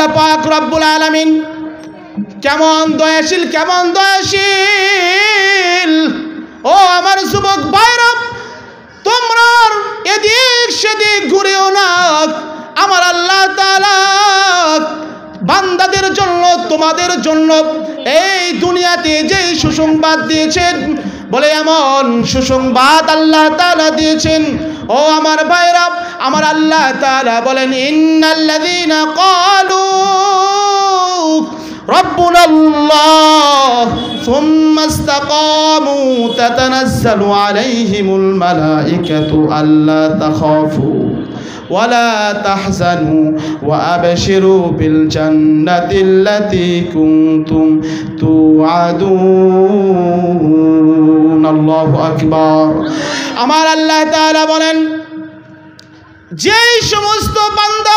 আল্লাহ পাক রব্বুল আলামিন কেমন দয়াশীল, কেমন দয়াশীল। ও আমার যুবক ভাইরা, তোমরা এদিক সেদিক ঘুরেও না। আমার আল্লাহ তাআলা বান্দাদের জন্য, তোমাদের জন্য এই দুনিয়াতে যেই সুসংবাদ দিয়েছেন, বলে এমন সুসংবাদ আল্লাহ তাআলা দিয়েছেন। ও আমার ভাইরা, আমার আল্লাহ তাআলা বলেন, ইন্নাল্লাযীনা ক্বালু রব্বুনাল্লাহ সুম্মা ইসতাকামু তাতানাজ্জালু আলাইহিমুল মালাইকাতু আল্লা তাখাফু ওয়ালা তাহজানু ওয়া আবশিরু বিল জান্নাতিল্লাতী কুনতুম তুআদুন। আল্লাহু আকবার। আমার আল্লাহ তাআলা বলেন, যেই সমস্ত বান্দা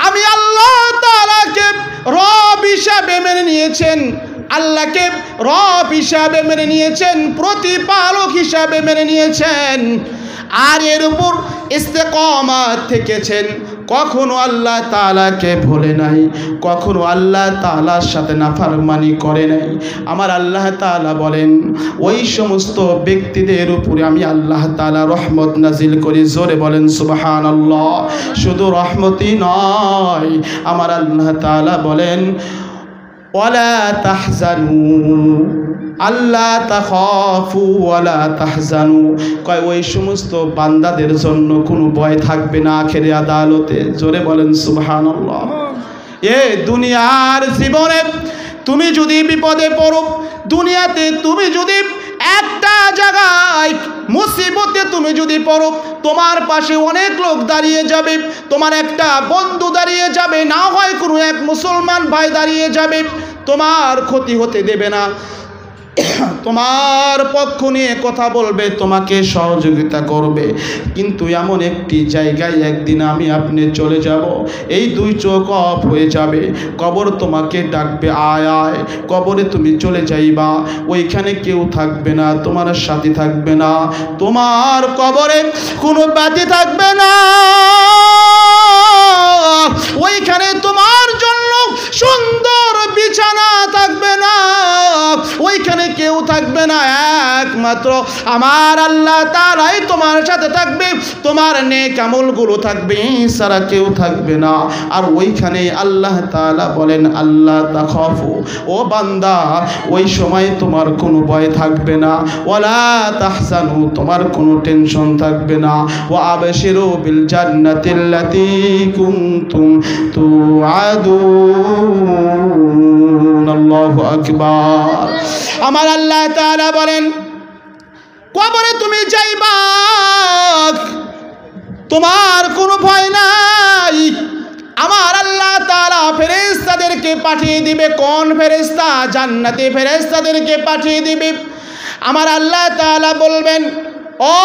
আমি আল্লাহ তাআলাকে রব হিসাবে মেনে নিয়েছেন, আল্লাহকে রব হিসাবে মেনে নিয়েছেন, প্রতিপালক হিসাবে মেনে নিয়েছেন, আর এর উপর ইস্তেকামাত থেকেছেন, কখনো আল্লাহ তাআলাকে ভুলে নাই, কখনো আল্লাহ তাআলার সাথে নাফরমানি করে নাই। আমার আল্লাহ তাআলা বলেন, ওই সমস্ত ব্যক্তিদের উপরে আমি আল্লাহ তাআলা রহমত নাজিল করি। জোরে বলেন সুবহানাল্লাহ। শুধু রহমতই নয়, আমার আল্লাহ তাআলা বলেন, ওয়ালা তাহজানু আল্লাহ তাখাফু ওয়ালা তাহজানু, কয় ওই সমস্ত বান্দাদের জন্য কোনো ভয় থাকবে না আখিরে আদালতে। জোরে বলেন সুবহানাল্লাহ। এ দুনিয়ার জীবনে তুমি যদি বিপদে পড়ো, দুনিয়াতে তুমি যদি একটা জায়গায় মুসিবতে তুমি যদি পড়ো, তোমার পাশে অনেক লোক দাঁড়িয়ে যাবে, তোমার একটা বন্ধু দাঁড়িয়ে যাবে, না হয় কোনো এক মুসলমান ভাই দাঁড়িয়ে যাবে, তোমার ক্ষতি হতে দেবে না, তোমার পক্ষ নিয়ে কথা বলবে, তোমাকে সহযোগিতা করবে। কিন্তু এমন একটি জায়গায় একদিন আমি আপনি চলে যাব, এই দুই চোখ অফ হয়ে যাবে, কবর তোমাকে ডাকবে, আয় আয়। কবরে তুমি চলে যাইবা, ওইখানে কেউ থাকবে না, তোমার সাথী থাকবে না, তোমার কবরে কোনো বাতি থাকবে না, ওইখানে তোমার জন্য সুন্দর বিছানা থাকবে না, ওইখানে কেউ থাকবে না, একমাত্র আমার আল্লাহ তাআলাই তোমার সাথে থাকবে, তোমার নেক আমলগুলো থাকবে, সারা কেউ থাকবে না। আর ওইখানে আল্লাহ তাআলা বলেন, আল্লাহ তাখাফু, ও বান্দা ওই সময় তোমার কোনো ভয় থাকবে না, ওয়ালা তাহজানু, তোমার কোনো টেনশন থাকবে না, ওয়া আবশিরু বিল জান্নাতিল্লাতী কুনতুম তুআদুন। আল্লাহু আকবার। আমার আল্লাহ তাআলা বলেন, কবরে তুমি যাইবা, তোমার কোনো ভয় নাই। আমার আল্লাহ তাআলা ফেরেশতাদেরকে পাঠিয়ে দিবে। কোন ফেরেশতা? জান্নাতি ফেরেশতাদেরকে পাঠিয়ে দিবে। আমার আল্লাহ তাআলা বলবেন, ও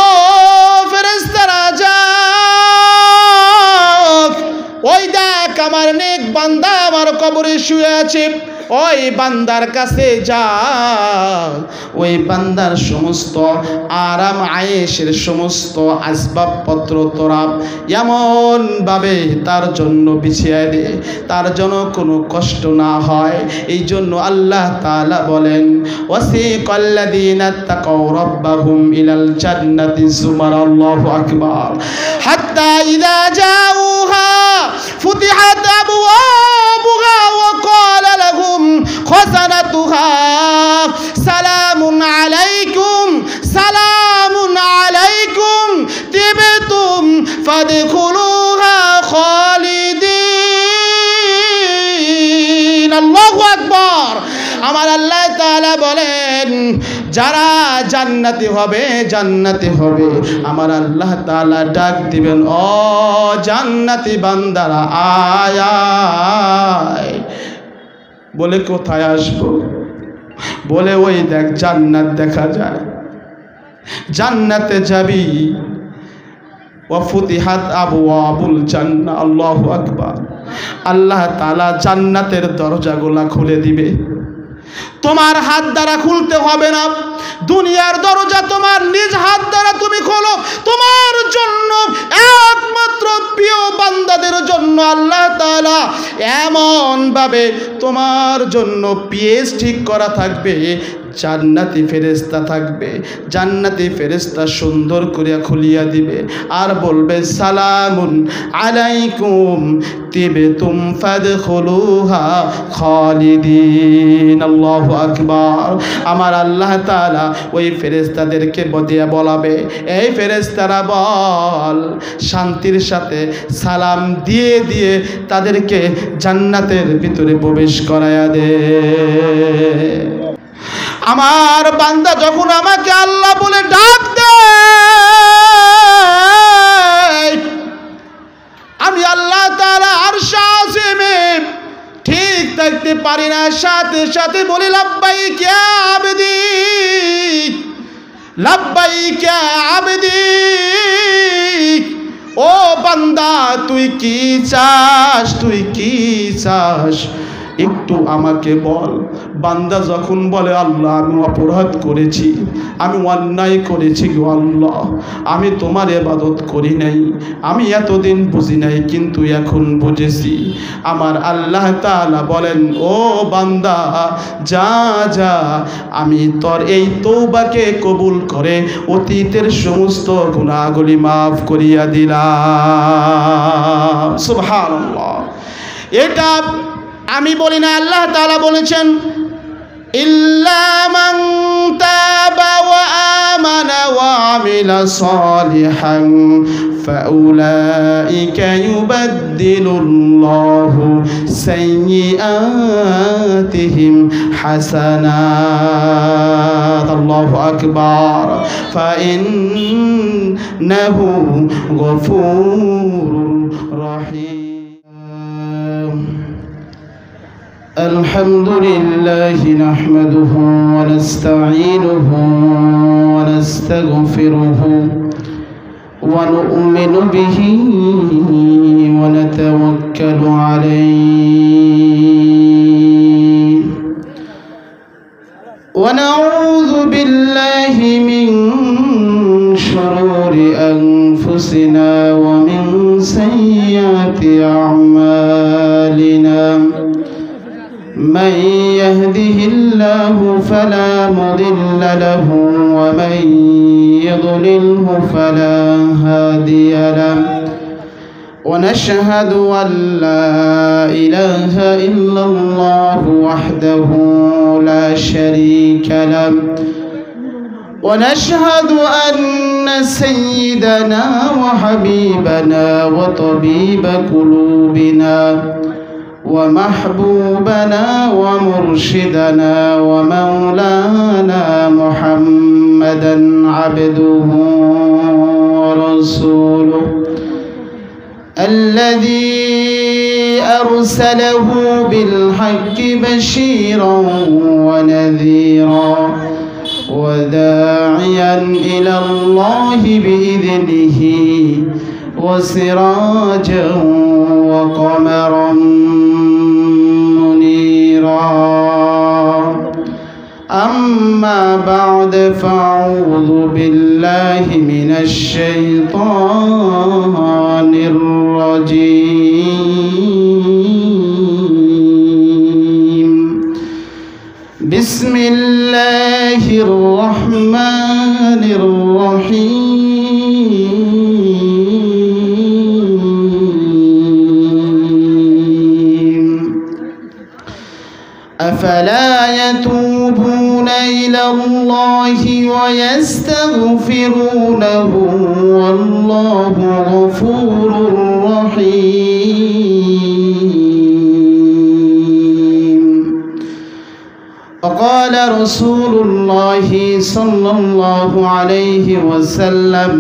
ফেরেশতারা যাও, ওই দেখ আমার নেক বান্দা আমার কবরে শুয়ে আছে, ওই বান্দার কাছে যা, ওই বান্দার সমস্ত আরাম আয়েশের সমস্ত আসবাবপত্র তোরা এমনভাবে তার জন্য বিছিয়ে দে, তার জন্য কোনো কষ্ট না হয়। এই জন্য আল্লাহ তাআলা বলেন, ওয়াসিকাল্লাযীনা তাকাউ রাব্বাহুম ইলাল জান্নাতি যুমার। আল্লাহু আকবার। হাত্তা ইযা জাউহা ফুতিহাত আবওয়াবুহা ওয়া ক্বালা লাহুম খাযানাতুহা সালামুন আলাইকুম সালামুন আলাইকুম তিবতুম ফাদখুলুহা খালিদিন। আল্লাহু আকবার। আমার আল্লাহ তাআলা বলেন, যারা জান্নাতি হবে, জান্নাতি হবে, আমার আল্লাহ তাআলা ডাক দিবেন, ও জান্নাতি বান্দারা আয় আয়। বলে কোথায় আসবো? বলে ওই দেখ জান্নাত দেখা যায়, জান্নাতে যাবি। ওয়াফুতিহাত আবওয়াবুল জান্নাহ। আল্লাহু আকবার। আল্লাহ তাআলা জান্নাতের দরজাগুলা খুলে দিবে। তোমার হাত দ্বারা খুলতে হবে না, দুনিয়ার দরজা তোমার নিজ হাত দ্বারা তুমি খোলো। তোমার জন্য একমাত্র প্রিয় বান্দাদের জন্য আল্লাহ তাআলা এমন ভাবে তোমার জন্য পেজ ঠিক করা থাকবে, জান্নাতি ফেরেশতা থাকবে, জান্নাতি ফেরেশতা সুন্দর করে খুলিয়া দিবে আর বলবে সালামুন আলাইকুম তিবতুম ফাদখুলুহা খালিদিন। আল্লাহু আকবার। আমার আল্লাহ তাআলা ওই ফেরেশতাদেরকে বদিয়া বলাবে, এই ফেরেশতারা বল, শান্তির সাথে সালাম দিয়ে দিয়ে তাদেরকে জান্নাতের ভিতরে প্রবেশ করায়া দে। আমার বান্দা যখন আমাকে আল্লাহ বলে ডাক দেয়, আমি আল্লাহ তাআলা আরশ আজিমে ঠিক থাকতে পারি না, সাথে সাথে বলি লাব্বাইক ইয়া আবদি, লাব্বাইক ইয়া আবদি। ও বান্দা, তুই কি চাস, তুই কি চাস, একটু আমাকে বল। বান্দা যখন বলে আল্লাহ আমি অপরাধ করেছি, আমি অন্যায় করেছি গো আল্লাহ, আমি তোমার ইবাদত করি নাই, আমি এতদিন বুঝি নাই কিন্তু এখন বুঝেছি। আমার আল্লাহ তাআলা বলেন, ও বান্দা যা যা, আমি তোর এই তওবাকে কবুল করে অতীতের সমস্ত গুনাহগুলি মাফ করিয়া দিলাম। সুবহানাল্লাহ। এটা আমি বলি না, আল্লাহ তাআলা বলেছেন ইল্লা মান তাবা ওয়া আমানা ওয়া আমিলা সালিহান ফাউলাইকা ইউবাদদিলুল্লাহু সাইয়্যাতিহিম হাসানাত। আল্লাহু আকবার। ফাইন্নাহু গফুরুর রহিম। الحمد لله نحمده ونستعينه ونستغفره ونؤمن به ونتوكل عليه ونعوذ بالله من شرور أنفسنا ومن سيئات أعمالنا. من يهده الله فلا مضل له ومن يضلله فلا هادي له. ونشهد أن لا إله إلا الله وحده لا شريك له. ونشهد أن سيدنا وحبيبنا وطبيب قلوبنا ومحبوبنا ومرشدنا ومولانا محمدا عبده ورسوله الذي أرسله بالحق بشيرا ونذيرا وداعيا إلى الله بإذنه وسراجا وقمرا منيرا. أما بعد فأعوذ بالله من الشيطان الرجيم. بسم الله الرحمن الرحيم. أفلا يتوبون إلى الله ويستغفرونه والله غفور رحيم. وقال رسول الله صلى الله عليه وسلم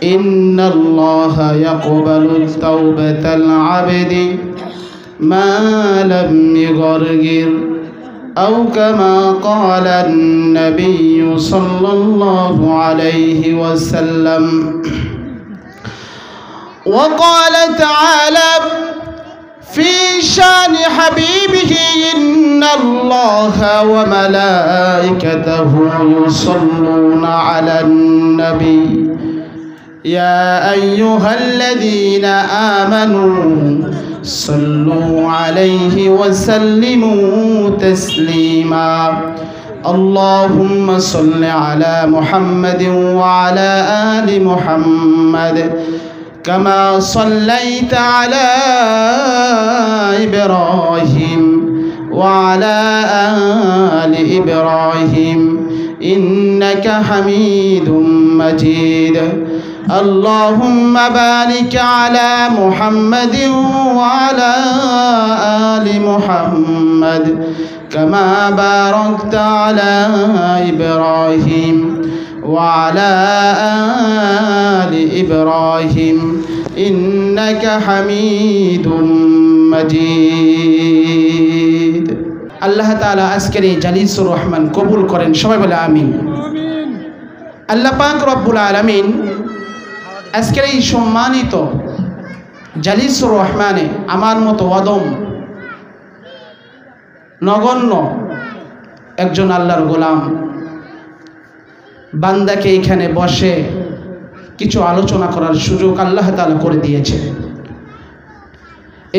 إن الله يقبل توبة العبد ما لم يغرغر أو كما قال النبي صلى الله عليه وسلم. وقال تعالى في شان حبيبه إن الله وملائكته يصلون على النبي يا أيها الذين آمنوا صلوا عليه وسلموا تسليما اللهم صل على محمد وعلى آل محمد كما صليت على إبراهيم وعلى آل إبراهيم إنك حميد مجيد اللهم بارك على محمد وعلى آل محمد كما باركت على إبراهيم وعلى آل إبراهيم إنك حميد مجيد আল্লাহ তাআলা আজকের এই জালিসুর রহমান কবুল করেন সবাই বলে আমিন আল্লাহ পাক রব্বুল আলামিন আজকের এই সম্মানিত জালিসুর রহমানে আমার মতো ওয়াদম নগণ্য একজন আল্লাহর গোলাম বান্দাকে এখানে বসে কিছু আলোচনা করার সুযোগ আল্লাহ তাআলা করে দিয়েছে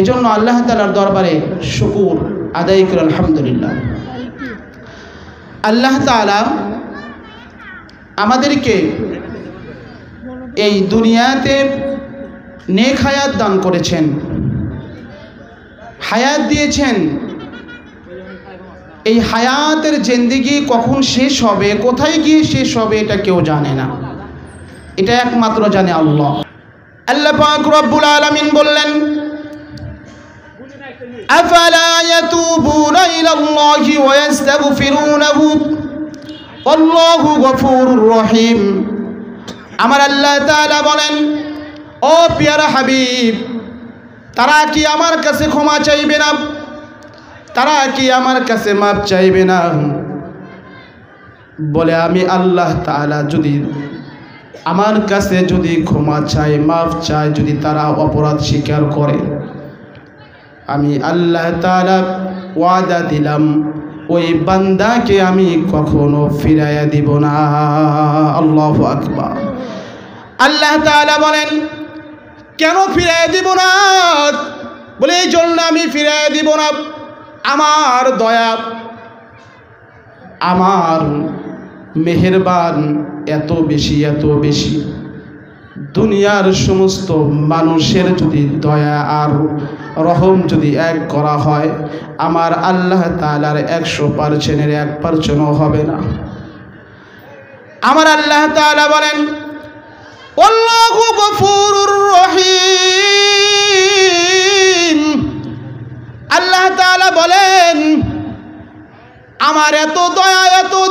এজন্য আল্লাহ তাআলার দরবারে শুকর আদায় করে আলহামদুলিল্লাহ আল্লাহ তাআলা আমাদেরকে এই দুনিয়াতে নেক হায়াত দান করেছেন হায়াত দিয়েছেন এই হায়াতের জিন্দেগি কখন শেষ হবে কোথায় গিয়ে শেষ হবে এটা কেউ জানে না এটা একমাত্র জানে আল্লাহ আল্লাহ পাক রব্বুল আলামিন বললেন আফালা ইয়াতুবুনা ইলাল্লাহি ওয়া ইস্তাগফিরুনাহু আল্লাহু গফুরুর রহিম আমার আল্লাহ তাআলা বলেন ও প্রিয় হাবিব তারা কি আমার কাছে ক্ষমা চাইবে না তারা কি আমার কাছে মাপ চাইবে না বলে আমি আল্লাহ তাআলা যদি আমার কাছে যদি ক্ষমা চায় মাপ চায় যদি তারা অপরাধ স্বীকার করে আমি আল্লাহ তাআলা ওয়াদা দিলাম ওই বান্দাকে আমি কখনো ফিরাইয়া দিব না আল্লাহু আকবার আল্লাহ তাআলা বলেন কেন ফিরাইয়া দিব না বলে এই জন্য আমি ফিরাইয়া দিব না আমার দয়া আমার মেহেরবান এত বেশি দুনিয়ার সমস্ত মানুষের যদি দয়া আর রহম যদি এক করা হয় আমার আল্লাহ তাআলার 100%-এর 1%ও হবে না আমার আল্লাহ তাআলা বলেন আল্লাহু গফুরুর রহিম আল্লাহ তাআলা বলেন আমার এত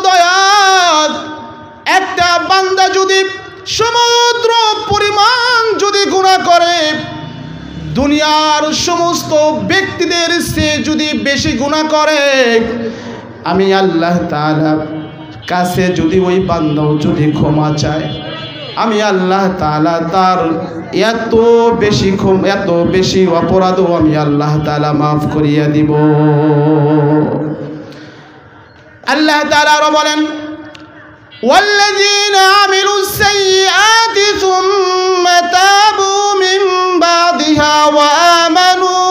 দয়া একটা বান্দা যদি সমুদ্র পরিমাণ যদি গুনাহ করে দুনিয়ার সমস্ত ব্যক্তিদের চেয়ে যদি বেশি গুনাহ করে আমি আল্লাহ তাআলা কাছে যদি ওই বান্দাও যদি ক্ষমা চায় আমি আল্লাহ তাআলা তার এত বেশি অপরাধও আমি আল্লাহ তাআলা মাফ করিয়া দিব আল্লাহ তাআলা আরো বলেন والذين عملوا السيئات ثم تابوا من بعدها وآمنوا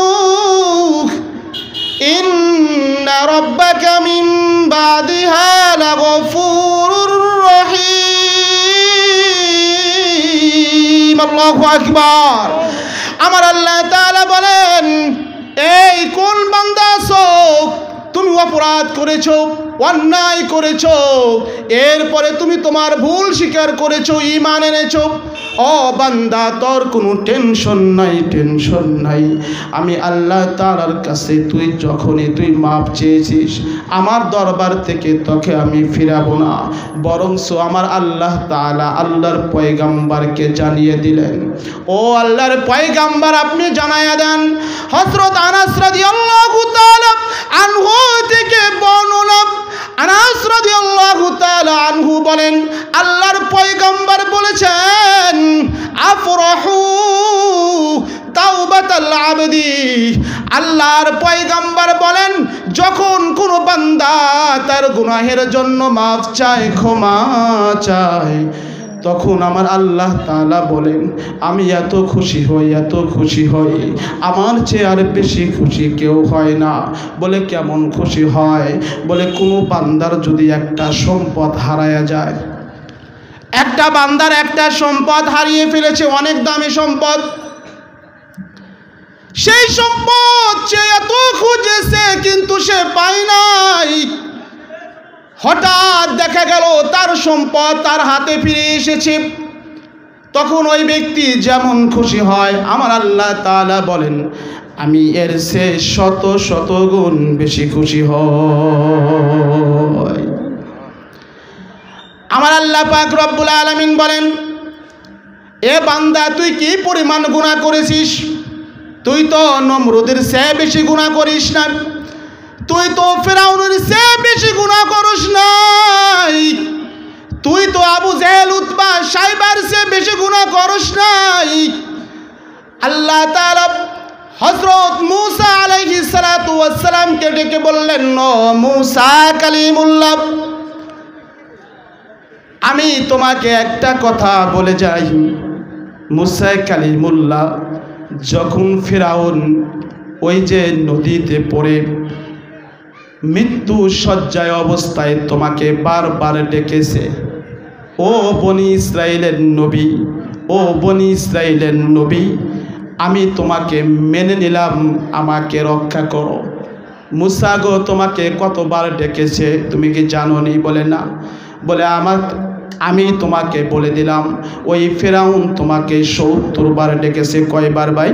إن ربك من بعدها لغفور رحيم الله أكبر আমার আল্লাহ তাআলা বলেন এই কোন বান্দা আছো তুমি অপরাধ করেছো অন্যায় করেছো এরপরে তুমি তোমার ভুল স্বীকার করেছো ঈমান এনেছো ও বান্দা তোর কোনো টেনশন নাই আমি আল্লাহ তাআলার কাছে তুই যখনই তুই মাপ চেয়েছিস আমার দরবার থেকে তোকে আমি ফিরাবো না বরংস আমার আল্লাহ তাআলা আল্লাহর পয়গম্বরকে জানিয়ে দিলেন ও আল্লাহর পয়গম্বর আপনি জানায়া দেন হযরত আনাস রাদিয়াল্লাহু তাআলা আনহু থেকে বর্ণনা আনাস রাদিয়াল্লাহু তাআলা আনহু বলেন আল্লাহর পয়গম্বর বলেছেন আফরাহু তাওবাতাল আবদি। আল্লাহর পয়গম্বর বলেন, যখন কোনো বান্দা তার গুনাহের জন্য মাফ চায়, ক্ষমা চায়, তখন আমার আল্লাহ তাআলা বলেন, আমি এত খুশি হই, এত খুশি হই, আমার চেয়ে আর বেশি খুশি কেউ হয় না। বলে কেমন খুশি হয়? বলে কোনো বান্দার যদি একটা সম্পদ হারায়া যায়, একটা বান্দার একটা সম্পদ হারিয়ে ফেলেছে, অনেক দামি সম্পদ, সেই সম্পদ সে এত খুঁজেছে কিন্তু সে পায় নাই। হঠাৎ দেখা গেল তার সম্পদ তার হাতে ফিরে এসেছে, তখন ওই ব্যক্তি যেমন খুশি হয়, আমার আল্লাহ তাআলা বলেন, আমি এর চেয়ে শত শত গুণ বেশি খুশি হই। আমার আল্লাহ পাক রব্বুল আলামিন বলেন, এ বান্দা তুই কি পরিমাণ গুনাহ করেছিস? তুই তো নমরুদের চেয়ে বেশি গুনাহ করিস না, তুই তো ফিরাউনের চেয়ে বেশি গুনাহ করিস নাই, তুই তো আবু জেহেল উতবা সাইবার চেয়ে বেশি গুনাহ করিস নাই। আল্লাহ তাআলা হযরত মূসা আলাইহিস সালাতু ওয়াস সালামকে ডেকে বললেন, ও মূসা কালিমুল্লাহ, আমি তোমাকে একটা কথা বলে যাই। মূসা কালিমুল্লাহ যখন ফিরাউন ওই যে নদীতে পড়ে মৃত্যু শয্যায় অবস্থায় তোমাকে বারবার ডেকেছে, ও বনি ইসরাইলের নবী, ও বনি ইসরাইলের নবী, আমি তোমাকে মেনে নিলাম, আমাকে রক্ষা করো। মূসা গো, তোমাকে কতবার ডেকেছে তুমি কি জানো নি? বলে না। বলে আমি তোমাকে বলে দিলাম, ওই ফিরাউন তোমাকে ৭০ বার ডেকেছে। কয়বার ভাই?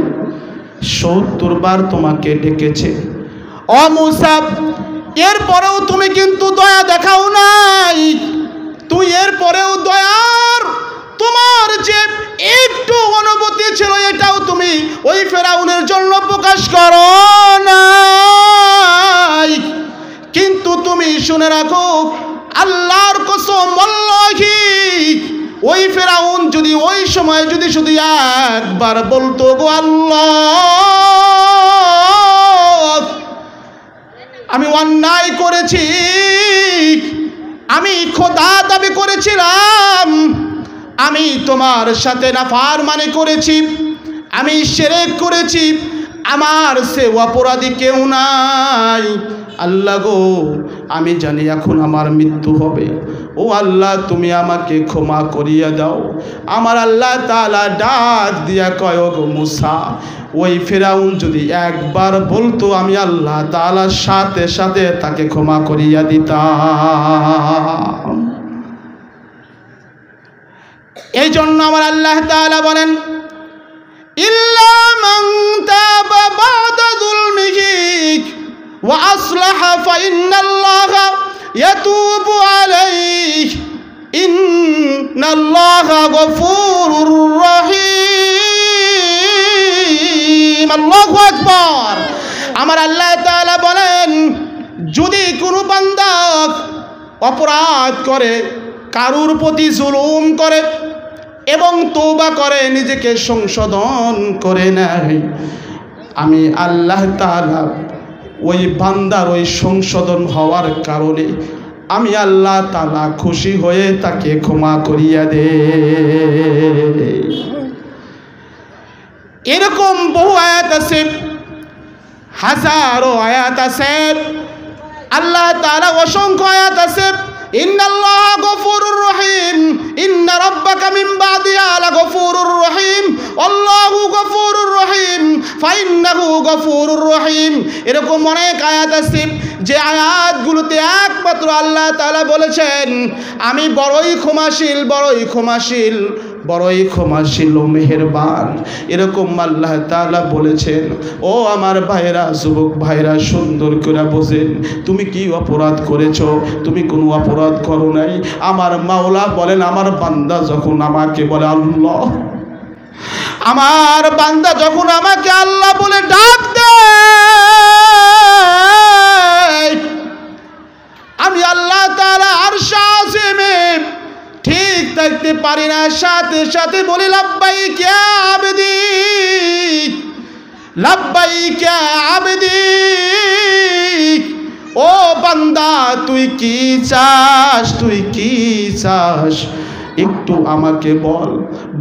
৭০ বার তোমাকে ডেকেছে। ও মূসা, এরপরেও তুমি কিন্তু দয়া দেখাও নাই। তুই এরপরেও দয়ার তোমার যে একটু অনুভূতি ছিল, এটাও তুমি ওই ফিরাউনের জন্য প্রকাশ করো নাই। কিন্তু তুমি শুনে রাখো, আল্লাহর কসম, আল্লাহি, ওই ফিরাউন যদি ওই সময় যদি শুধু একবার বলতো, গো আল্লাহ, আমি অন্যায় করেছি, আমি খোদা দাবি করেছিলাম, আমি তোমার সাথে নাফরমানি করেছি, আমি শিরক করেছি, আমার সে অপরাধী কেউ নাই। আল্লাহ গো, আমি জানি এখন আমার মৃত্যু হবে, ও আল্লাহ তুমি আমাকে ক্ষমা করিয়া দাও। আমার আল্লাহ তাআলা ডাক দিয়া কয়, গো মূসা, ওই ফিরাউন যদি একবার বলতো, আমি আল্লাহ তাআলার সাথে সাথে তাকে ক্ষমা করিয়া দিতাম। এই জন্য আমার আল্লাহ তাআলা বলেন, ইল্লা মান তাবা বা'দা যুলমিহি ওয়া আসলাহা ফাইন্নাল্লাহা ইয়াতুবু আলাইহি ইন্নাল্লাহা গফুরুর রহিম। আল্লাহু আকবার। আমার আল্লাহ তাআলা বলেন, যদি কোনো বান্দা অপরাধ করে, কারুর প্রতি জুলুম করে এবং তওবা করে, নিজেকে সংশোধন করে নেয়, আমি আল্লাহ তাআলা ওই বান্দার ওই সংশোধন হওয়ার কারণে আমি আল্লাহ তাআলা খুশি হয়ে তাকে ক্ষমা করিয়া দে। এরকম বহু আয়াত আছে, হাজারো আয়াত আছে, আল্লাহ তাআলা অসংখ্য আয়াত আছে। ইন্নাল্লাহা গফুরুর রহিম, ইন্না রাব্বাকা মিন বাদিহা লাগফুরুর রহিম, আল্লাহু গফুরুর রহিম, ফাইন্নাহু গফুরুর রহিম। এরকম অনেক আয়াত আছে যে আয়াতগুলোতে একমাত্র আল্লাহ তাআলা বলেছেন, আমি বড়ই ক্ষমাশীল, বড়ই ক্ষমাশীল, বড়ই ক্ষমাশীল ও মেহেরবান। এরকম আল্লাহ তাআলা বলেছেন। ও আমার ভাইরা, যুবক ভাইরা, সুন্দর করে বোঝেন, তুমি কি অপরাধ করেছো? তুমি কোনো অপরাধ করো নাই। আমার মাওলা বলেন, আমার বান্দা যখন আমাকে বলে আল্লাহ, আমার বান্দা যখন আমাকে আল্লাহ বলে ডাক দেয়, আমি আল্লাহ তাআলা আরশে আজিমে ঠিক থাকতে পারি না, সাথে সাথে বলি লাব্বাইক ইয়া আবদি, লাব্বাইকা আবদি, ও বান্দা তুই কি চাস, তুই কি চাস একটু আমাকে বল।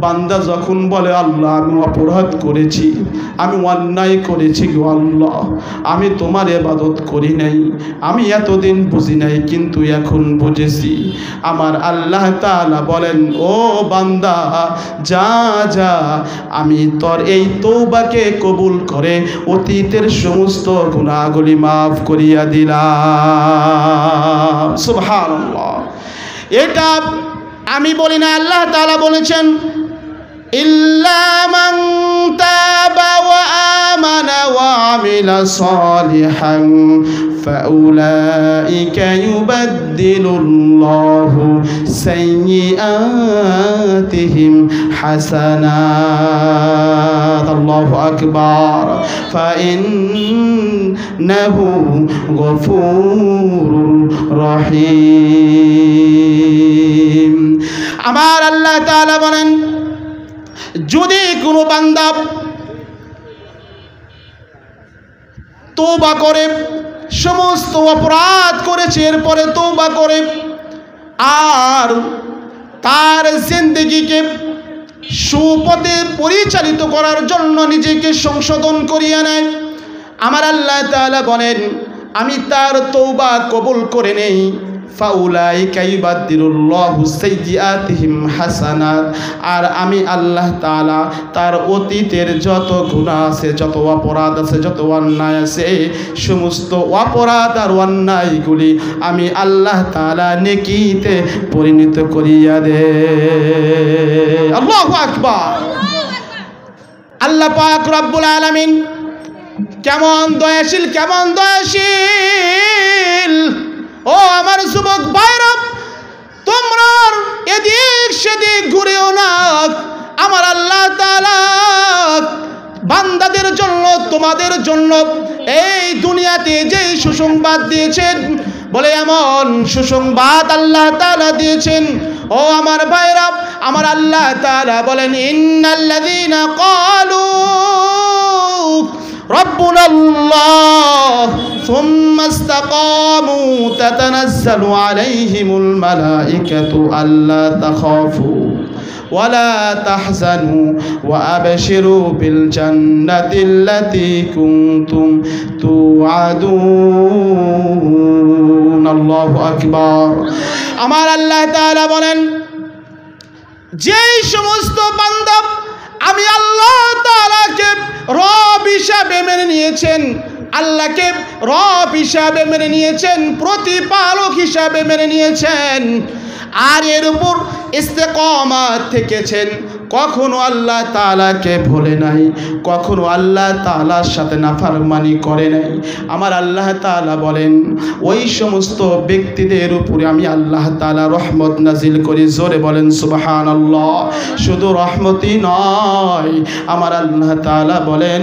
বান্দা যখন বলে আল্লাহ আমি অপরাধ করেছি, আমি অন্যায় করেছি গো আল্লাহ, আমি তোমার ইবাদত করি নাই, আমি এতদিন বুঝি নাই কিন্তু এখন বুঝেছি। আমার আল্লাহ তাআলা বলেন ও বান্দা যা যা, আমি তোর এই তওবাকে কবুল করে অতীতের সমস্ত গুনাহগুলি মাফ করিয়া দিলাম। সুবহানাল্লাহ। এটা আমি বলি না, আল্লাহ তাআলা বলেছেন ইল্লা মান তাবা ওয়া আমানা ওয়া আমিলা সালিহান ফাউলাইকা ইউবাদদিলুল্লাহু সাইয়্যাতিহিম হাসানাত। আল্লাহু আকবার। ফাইন্নাহু গফুরুর রহিম। আমার আল্লাহ তাআলা বলেন যদি কোনো বান্দা তওবা করে, সমস্ত অপরাধ করেছে এরপরে তওবা করে আর তার জিন্দেগিকে সুপথে পরিচালিত করার জন্য নিজেকে সংশোধন করিয়ে নেয়, আমার আল্লাহ তাআলা বলেন আমি তার তওবা কবুল করে নেই। ফাউলাইকা ইউবাদদিলুল্লাহু সাইয়্যাতিহিম হাসানাত, আর আমি আল্লাহ তাআলা তার অতীতের যত গুনাহ আছে, যত অপরাধ আছে, যত অন্যায় আছে, সমস্ত অপরাধ আর অন্যায়গুলি আমি আল্লাহ তাআলা নেকিতে পরিণত করিয়া দে। আল্লাহু আকবার। আল্লাহ পাক রব্বুল আলামিন কেমন দয়াশীল, কেমন দয়াশীল। ও আমার যুবক ভাইরা, তোমরা এদিক সেদিক ঘুরেও না। আমার আল্লাহ তাআলা বান্দাদের জন্য, তোমাদের জন্য এই দুনিয়াতে যেই সুসংবাদ দিয়েছেন, বলে এমন সুসংবাদ আল্লাহ তাআলা দিয়েছেন। ও আমার ভাইরা, আমার আল্লাহ তাআলা বলেন ইন্নাল্লাযীনা ক্বালু ربنا الله ثم استقاموا تتنزل عليهم الملائكة ألا تخافوا ولا تحزنوا وأبشروا بالجنة التي كنتم توعدون। الله أكبر। আমার আল্লাহ তাআলা বলেন যেই সমস্ত বান্দা আমি আল্লাহ তাআলাকে রব হিসাবে মেনে নিয়েছেন, আল্লাহকে রব হিসাবে মেনে নিয়েছেন, প্রতিপালক হিসাবে মেনে নিয়েছেন, আর এর উপর ইস্তেকামাত থেকেছেন, কখনো আল্লাহ তাআলাকে ভুলে নাই, কখনো আল্লাহ তাআলার সাথে নাফরমানি করে নাই, আমার আল্লাহ তাআলা বলেন ওই সমস্ত ব্যক্তিদের উপরে আমি আল্লাহ তাআলা রহমত নাজিল করি। জোরে বলেন সুবহানাল্লাহ। শুধু রহমতই নয়, আমার আল্লাহ তাআলা বলেন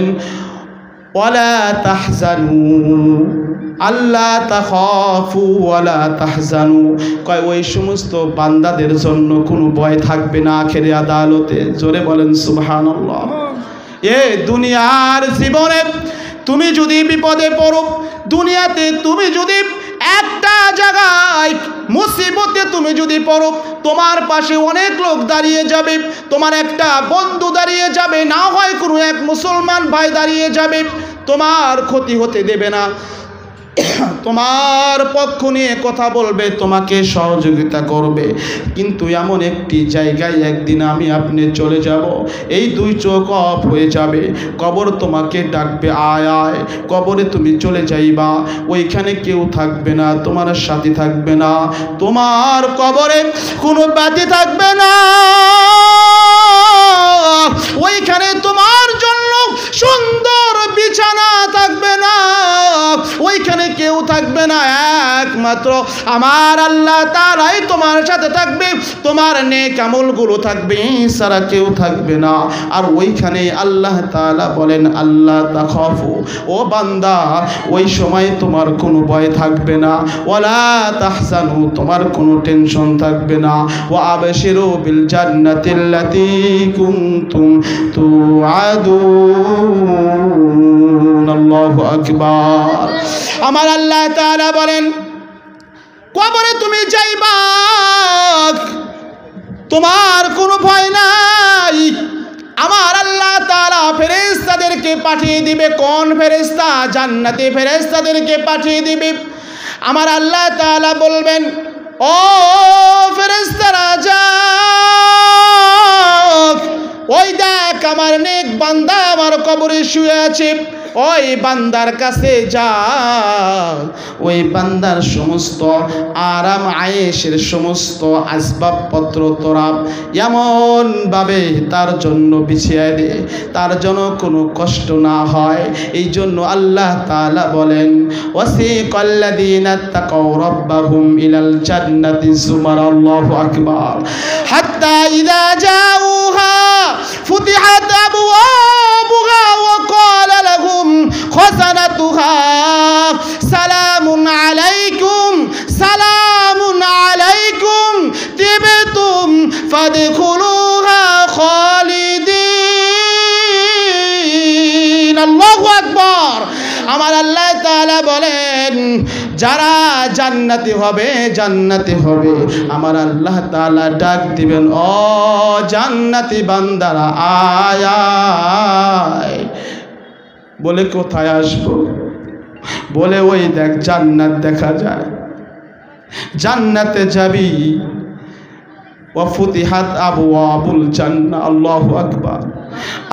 ওয়ালা তাহজানু আল্লাহ তাখাফু ওয়ালা তাহজানু, কয় ওই সমস্ত বান্দাদের জন্য কোনো ভয় থাকবে না আখিরে আদালতে। জোরে বলেন সুবহানাল্লাহ। এ দুনিয়ার জীবনে তুমি যদি বিপদে পড়ো, দুনিয়াতে তুমি যদি একটা জায়গায় মুসিবতে তুমি যদি পড়ো, তোমার পাশে অনেক লোক দাঁড়িয়ে যাবে, তোমার একটা বন্ধু দাঁড়িয়ে যাবে, না হয় কোনো এক মুসলমান ভাই দাঁড়িয়ে যাবে, তোমার ক্ষতি হতে দেবে না, তোমার পক্ষ নিয়ে কথা বলবে, তোমাকে সহযোগিতা করবে। কিন্তু এমন একটি জায়গায় একদিন আমি আপনি চলে যাব, এই দুই চোখ অফ হয়ে যাবে, কবর তোমাকে ডাকবে আয় আয়, কবরে তুমি চলে যাইবা, ওইখানে কেউ থাকবে না, তোমার সাথী থাকবে না, তোমার কবরে কোনো বাতি থাকবে না, ওইখানে তোমার জন্য সুন্দর বিছানা থাকবে না, ওইখানে কেউ থাকবে না, একমাত্র আমার আল্লাহ তাআলাই তোমার সাথে থাকবে, তোমার নেক আমলগুলো থাকবে, সারা কেউ থাকবে না। আর ওইখানে আল্লাহ তাআলা বলেন আল্লাহ তাখাফু, ও বান্দা ওই সময় তোমার কোনো ভয় থাকবে না, ওয়ালা তাহজানু, তোমার কোনো টেনশন থাকবে না, ওয়া আবশিরু বিল জান্নাতিল্লাতী কুনতুম তুআদুন। আল্লাহু আকবার। আমার আল্লাহ তাআলা বলেন কবরে তুমি যাইবা, তোমার কোনো ভয় নাই। আমার আল্লাহ তাআলা ফেরেশতাদেরকে পাঠিয়ে দিবে। কোন ফেরেশতা? জান্নাতি ফেরেশতাদেরকে পাঠিয়ে দিবে। আমার আল্লাহ তাআলা বলবেন ও ফেরেশতারা যাও, ওই দেখ আমার নেক বান্দা আমার কবরে শুয়ে আছে, ওই বান্দার কাছে যা, ওই বান্দার সমস্ত আরাম আয়েশের সমস্ত আসবাবপত্র তোরা এমন ভাবে তার জন্য বিছিয়ে দে, তার জন্য কোনো কষ্ট না হয়। এই জন্য আল্লাহ তাআলা বলেন ওয়াসিকাল্লাযীনা তাকাউ রাব্বাহুম ইলাল জান্নাতি যুমারা। আল্লাহু আকবার। হাত্তা ইযা জাউহা ফুতিহাত আবওয়াবুহা ওয়া ক্বালা লাহুম খাযানাতুহা সালামুন আলাইকুম সালামুন আলাইকুম তিবতুম ফাদখুলুহা খালিদিন। আল্লাহু আকবার। আমার আল্লাহ তাআলা বলেন যারা জান্নাতি হবে, জান্নাতি হবে, আমার আল্লাহ তাআলা ডাক দিবেন ও জান্নাতি বান্দারা আয় আয়। বলে কোথায় আসবো? বলে ওই দেখ জান্নাত দেখা যায়, জান্নাতে যাবি। ওয়াফুতিহাত আবওয়াবুল জান্নাহ। আল্লাহু আকবার।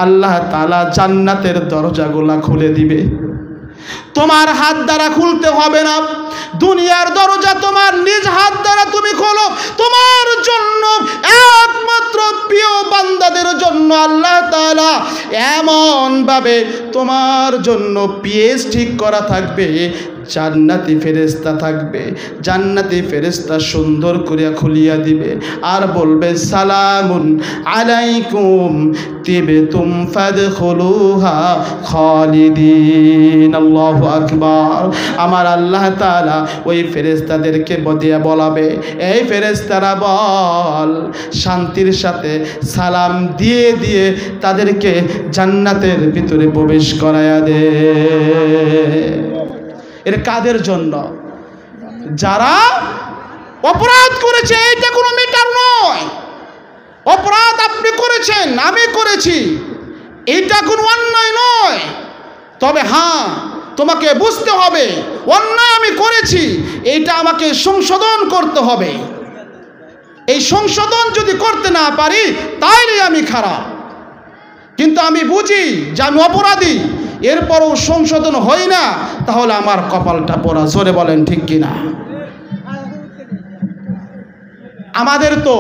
আল্লাহ তাআলা জান্নাতের দরজাগুলা খুলে দিবে। তোমার হাত দ্বারা খুলতে হবে না, দুনিয়ার দরজা তোমার নিজ হাত দ্বারা তুমি খোলো। তোমার জন্য একমাত্র প্রিয় বান্দাদের জন্য আল্লাহ তাআলা এমন ভাবে তোমার জন্য পেজ ঠিক করা থাকবে, জান্নাতি ফেরেশতা থাকবে, জান্নাতি ফেরেশতা সুন্দর করিয়া খুলিয়া দিবে আর বলবে সালামুন আলাইকুম তিবতুম ফাদখুলুহা খালিদিন। আল্লাহু আকবার। আমার আল্লাহ তাআলা ওই ফেরেশতাদেরকে বদিয়া বলাবে এই ফেরেশতারা বল শান্তির সাথে সালাম দিয়ে দিয়ে তাদেরকে জান্নাতের ভিতরে প্রবেশ করায়া দে। এর কাদের জন্য? যারা অপরাধ করেছে। এটা কোনো মিটার নয়। অপরাধ আপনি করেছেন, আমি করেছি, এটা কোনো অন্যায় নয়। তবে হ্যাঁ, তোমাকে বুঝতে হবে অন্যায় আমি করেছি, এটা আমাকে সংশোধন করতে হবে। এই সংশোধন যদি করতে না পারি তাইলে আমি খারাপ। কিন্তু আমি বুঝি যে আমি অপরাধী, এরপরও সংশোধন হয় না, তাহলে আমার কপালটা পোড়া। জোরে বলেন ঠিক কিনা? আমাদের তো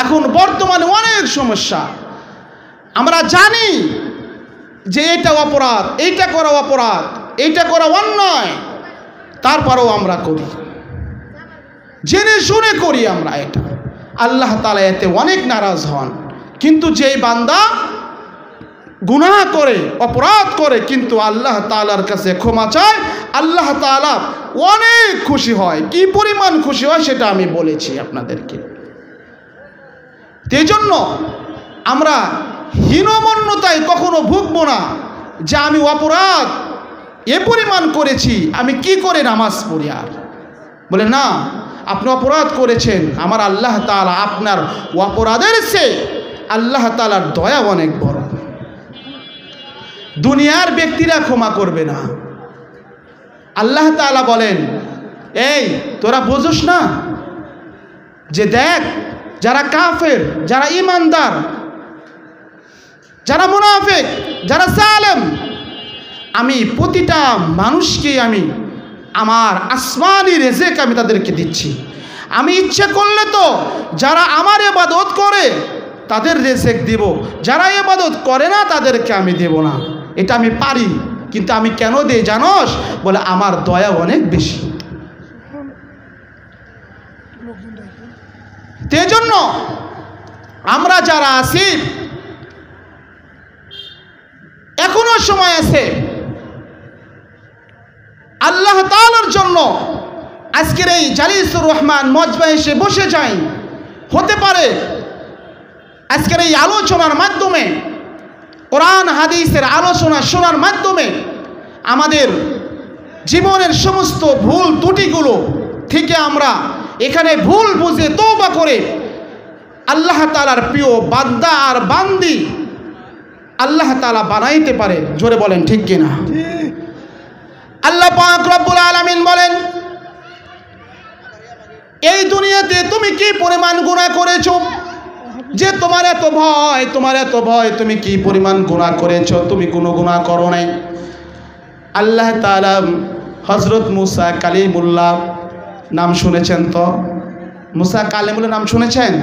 এখন বর্তমানে অনেক সমস্যা। আমরা জানি যে এটা অপরাধ, এইটা করা অপরাধ, এইটা করা অন্যায়, তারপরেও আমরা করি, জেনে শুনে করি আমরা এটা। আল্লাহ তাআলা এতে অনেক নারাজ হন। কিন্তু যেই বান্দা গুনাহ করে, অপরাধ করে, কিন্তু আল্লাহ তাআলার কাছে ক্ষমা চায়, আল্লাহ তাআলা অনেক খুশি হয়। কি পরিমাণ খুশি হয় সেটা আমি বলেছি আপনাদেরকে। এই জন্য আমরা হীনমন্যতায় কখনো ভুগবো না যে আমি অপরাধ এ পরিমাণ করেছি, আমি কি করে নামাজ পড়ি। আর বলে না, আপনি অপরাধ করেছেন, আমার আল্লাহ তাআলা আপনার অপরাধের চেয়ে আল্লাহ তাআলার দয়া অনেক বড়। দুনিয়ার ব্যক্তিরা ক্ষমা করবে না। আল্লাহ তাআলা বলেন এই তোরা বোঝোস না যে দেখ যারা কাফের, যারা ঈমানদার, যারা মুনাফিক, যারা জালেম, আমি প্রতিটা মানুষকে আমি আমার আসমানি রিজিক আমি তাদেরকে দিচ্ছি। আমি ইচ্ছে করলে তো যারা আমার ইবাদত করে তাদের রিজিক দিব, যারা ইবাদত করে না তাদেরকে আমি দেব না। এটা আমি পারি। কিন্তু আমি কেন দেই জানোস? বলে আমার দয়া অনেক বেশি। এজন্য আমরা যারা আছি এখনো সময় আছে আল্লাহ তাআলার জন্য আজকের এই জালিসুর রহমান মজমা এসে বসে যাই। হতে পারে আজকের এই আলোচনার মাধ্যমে, কোরআন হাদিসের আলোচনা শোনার মাধ্যমে আমাদের জীবনের সমস্ত ভুল ত্রুটিগুলো থেকে আমরা এখানে ভুল বুঝে তওবা করে আল্লাহ তাআলার প্রিয় বান্দা আর বান্দি আল্লাহ তাআলা বানাইতে পারে। জোরে বলেন ঠিক কিনা? আল্লাহ পাক রব্বুল আলামিন বলেন, এই দুনিয়াতে তুমি কি পরিমাণ গুনাহ করেছো যে তোমার এত ভয়, তুমি কি পরিমাণ গুনাহ করেছো? তুমি কোনো গুনাহ করো নাই। আল্লাহ তাআলা হযরত মুসা কালিমুল্লাহ নাম শুনেছেন তো? মুসা কালিমুল্লাহ নাম শুনেছেন?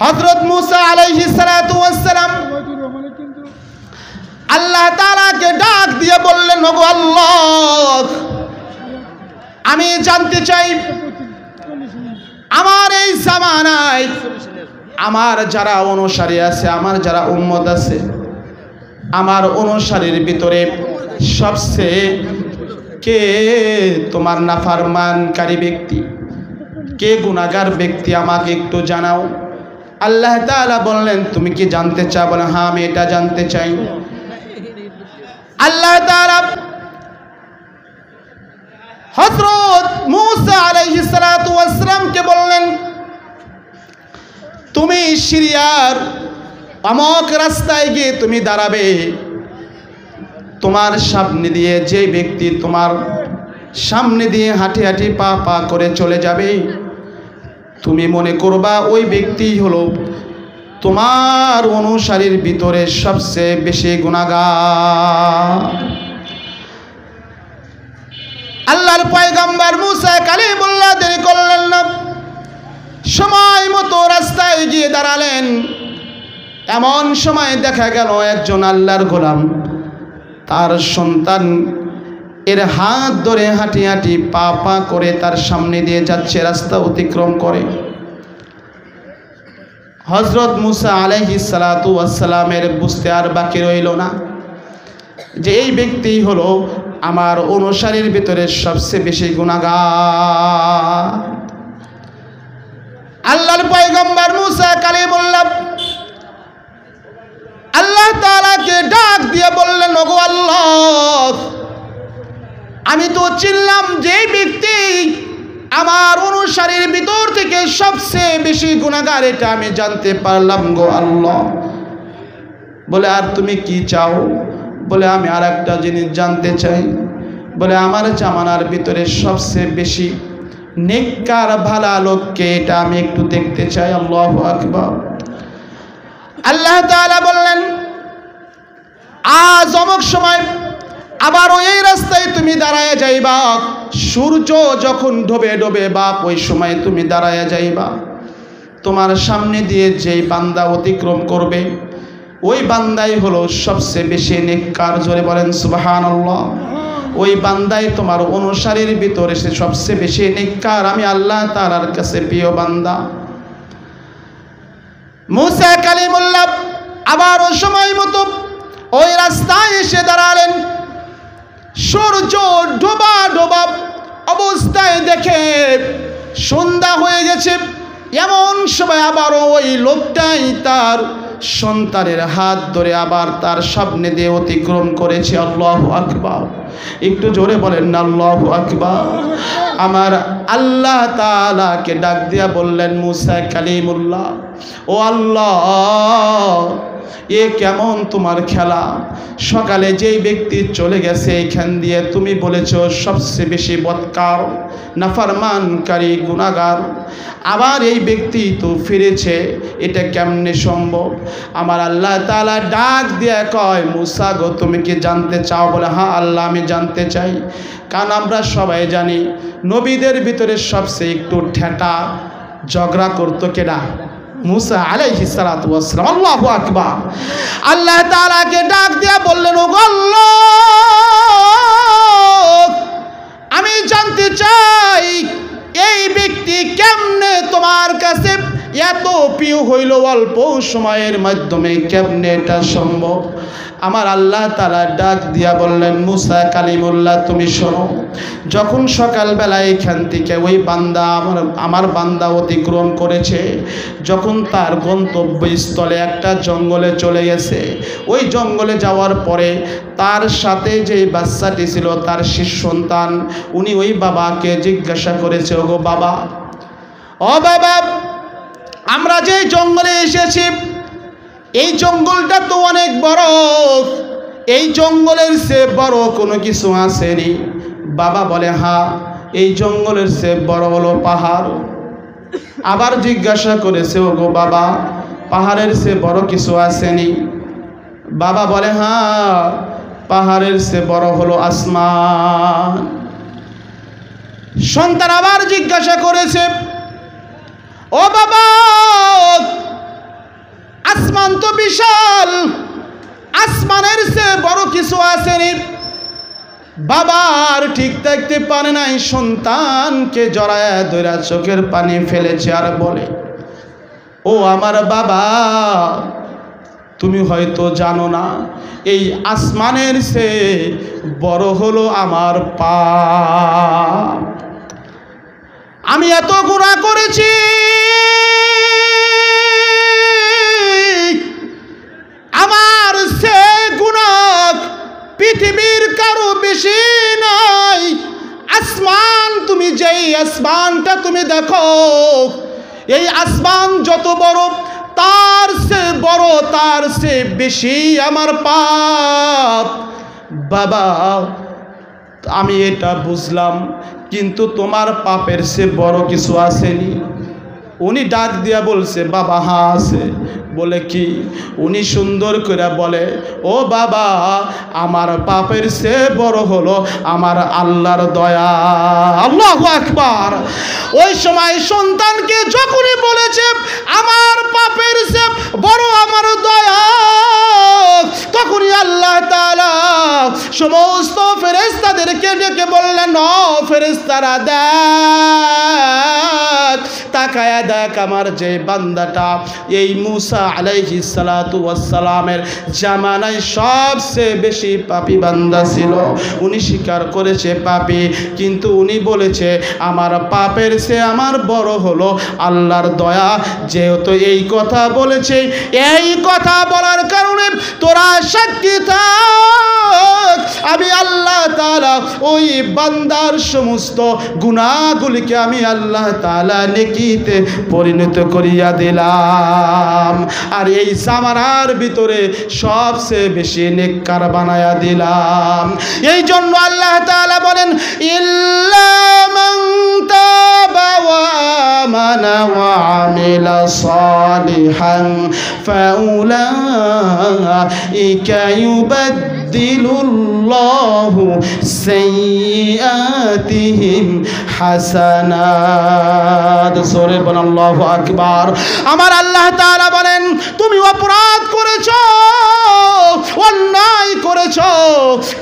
হযরত মুসা আলাইহিস সালাতু ওয়াস সালাম আল্লাহ তাআলাকে ডাক দিয়ে বললেন, ওগো আল্লাহ, আমি জানতে চাই আমার এই জামানায় আমার যারা অনুসারী আছে, আমার যারা উম্মত আছে, আমার অনুসারীর ভিতরে সবচেয়ে কে তোমার নাফরমানকারী ব্যক্তি, কে গুনাহগার ব্যক্তি, আমাকে একটু জানাও। আল্লাহ তাআলা বললেন, তুমি কি জানতে চাও? বলে, হ্যাঁ, আমি এটা জানতে চাই। আল্লাহ তাআলা হযরত মুসা আলাইহিস সালাতু ওয়াস সালামকে বললেন, তুমি সিরিয়ার অমুক রাস্তায় গিয়ে তুমি দাঁড়াবে, তোমার সামনে দিয়ে যে ব্যক্তি তোমার সামনে দিয়ে হাঁটি হাঁটি পা পা করে চলে যাবে, তুমি মনে করবা ওই ব্যক্তি হলো তোমার অনুসারীর ভিতরে সবচেয়ে বেশি গুনাহগার। আল্লাহর পয়গম্বর মুসা কালিমুল্লাহ দেরি করলেন না, সময় মতো রাস্তায় গিয়ে দাঁড়ালেন। এমন সময় দেখা গেল একজন আল্লাহর গোলাম তার সন্তান এর হাত ধরে হাঁটি হাঁটি পা পা করে তার সামনে দিয়ে যাচ্ছে, রাস্তা অতিক্রম করে। হযরত মুসা আলাইহিস সালাতু ওয়াস সালামের বুঝতে আর বাকি রইল না যে এই ব্যক্তি হলো আমার অনুসারীর ভিতরে সবচেয়ে বেশি গুনাহগার। আল্লাহর পয়গম্বর মুসা কালিমুল্লাহ আল্লাহ তাআলাকে ডাক দিয়ে বললেন, ওগো আল্লাহ, আমি তো চিনলাম যে ব্যক্তি আমার অনুসারীর ভিতর থেকে সবচেয়ে বেশি গুনাহগার, এটা আমি জানতে পারলাম গো আল্লাহ। বলে, আর তুমি কি চাও? বলে, আমি আর একটা জিনিস জানতে চাই। বলে, আমার জামানার ভিতরে সবচেয়ে বেশি নেককার ভালো লোককে, এটা আমি একটু দেখতে চাই। আল্লাহু আকবার। আল্লাহ তাআলা বললেন, আজ অমুক সময় আবারও এই রাস্তায় তুমি দাঁড়ায় যাইবা, সূর্য যখন ডোবে ডোবে বাপ ওই সময় তুমি দাঁড়ায় যাইবা, তোমার সামনে দিয়ে যেই বান্দা অতিক্রম করবে ওই বান্দাই হলো সবচেয়ে বেশি নেককার। জোরে বলেন সুবহানাল্লাহ। ওই বান্দাই তোমার অনুসারীর ভিতরে সে সবচেয়ে বেশি নেককার, আমি আল্লাহ তাআলার কাছে প্রিয় বান্দা। মুসা কালিমুল্লাহ আবারও সময় মতো ওই রাস্তায় এসে দাঁড়ালেন। সূর্য ডোবা ডোবা অবস্থায় দেখে সন্ধ্যা হয়ে গেছে। এমন সময় আবারও ওই লোকটাই তার সন্তানের হাত ধরে আবার তার সামনে দিয়ে অতিক্রম করেছে। আল্লাহু আকবার। একটু জোরে বলেন না আল্লাহু আকবার। আমার আল্লাহ তাআলাকে ডাক দিয়া বললেন, মুসা কালিমুল্লাহ, ও আল্লাহ, এ কেমন তোমার খেলা? সকালে যেই ব্যক্তি চলে গেছে এইখান দিয়ে তুমি বলেছ সবচেয়ে বেশি বদকার, নাফরমানকারী, গুনাহগার, আবার এই ব্যক্তি তো ফিরেছে, এটা কেমনে সম্ভব? আমার আল্লাহ তাআলা ডাক দিয়ে কয়, মুসা গো, তুমি কি জানতে চাও? বলে, হ্যাঁ আল্লাহ, আমি জানতে চাই। কারণ আমরা সবাই জানি নবীদের ভিতরে সবচেয়ে একটু ঠেটা ঝগড়া করতো কেডা? মুসা আলাইহিস সালাতু ওয়াস সালাম। আল্লাহু আকবার। আল্লাহ তাআলাকে ডাক দিয়া বললেন, ও আল্লাহ, আমি জানতে চাই এই ব্যক্তি কেমনে তোমার কাছে অল্প সময়ের মাধ্যমে কেমনে এটা সম্ভব? আমার আল্লাহ তাআলা ডাক দিয়া বললেন, মুসা কালিমুল্লাহ তুমি শোনো, যখন সকালবেলা এখান থেকে ওই বান্দা আমার বান্দা অতিক্রম করেছে, যখন তার গন্তব্যস্থলে একটা জঙ্গলে চলে গেছে, ওই জঙ্গলে যাওয়ার পরে তার সাথে যে বাচ্চাটি ছিল তার শিশু সন্তান, উনি ওই বাবাকে জিজ্ঞাসা করেছে, ওগো বাবা, ও বাবা, আমরা যে জঙ্গলে এসেছি এই জঙ্গলটা তো অনেক বড়, এই জঙ্গলের চেয়ে বড় কোনো কিছু আসেনি? বাবা বলে, হ্যাঁ, এই জঙ্গলের চেয়ে বড় হলো পাহাড়। আবার জিজ্ঞাসা করেছে, ওগো বাবা, পাহাড়ের চেয়ে বড় কিছু আসেনি? বাবা বলে, হ্যাঁ, পাহাড়ের চেয়ে বড় হলো আসমান। সন্তান আবার জিজ্ঞাসা করেছে, ও বাবা, আসমান তো বিশাল, আসমানের চেয়ে বড় কিছু আসেনি? বাবা আর ঠিক থাকতে পারে নাই, সন্তানকে জড়ায় ধরে চোখের পানি ফেলেছে আর বলে, ও আমার বাবা, তুমি হয়তো জানো না, এই আসমানের চেয়ে বড় হলো আমার পাপ। আমি এত গুনাহ করেছি, আমার সে গুনাহ পৃথিবীর কারো বেশি নাই। আসমান, তুমি যেই আসমানটা তুমি দেখো, এই আসমান যত বড়, তার সে বড়, তার সে বেশি আমার পাপ। বাবা, আমি এটা বুঝলাম, কিন্তু তোমার পাপের সে বড় কিছু আসেনি? উনি ডাক দিয়া বলছে, বাবা হ্যাঁ আছে। বলে কি? উনি সুন্দর করে বলে, ও বাবা, আমার পাপের সে বড় হলো আমার আল্লাহর দয়া। আল্লাহু আকবার। ওই সময় সন্তানকে যখনই বলেছে আমার পাপের সে বড় আমার দয়া, তখনই আল্লাহ তাআলা সমস্ত ফেরেশতাদেরকে ডেকে বললেন, ও ফেরেশতারা, দেখ, তাকায়া দেখ, আমার যে বান্দাটা এই মুসা আলাইহিস সালাতু ওয়াস সালামের জামানায় সবচেয়ে বেশি পাপী বান্দা ছিল, উনি স্বীকার করেছে পাপী, কিন্তু উনি বলেছে আমার পাপের চেয়ে আমার বড় হলো আল্লাহর দয়া। যেহেতু এই কথা বলেছে, এই কথা বলার কারণে তোরা সাক্ষী থাক, আমি আল্লাহ তাআলা ওই বান্দার সমস্ত গুনাহগুলিকে আমি আল্লাহ তাআলা নেকিতে পরিণত করিয়া দিলাম, আর এই জামানার ভিতরে সবচেয়ে বেশি নেককার বানায়া দিলাম। এই জন্য আল্লাহ তাআলা বলেন, ইল্লা মান তাবা ওয়া আমানা ওয়া আমিলা সালিহান ফাউলাইকা ইউবাদদিলুল্লাহু সাইয়্যাতিহিম হাসানাত। সূরা আল্লাহু আকবার। আমার আল্লাহ তাআলা বলেন, তুমি অপরাধ করেছো, অন্যায় করেছো,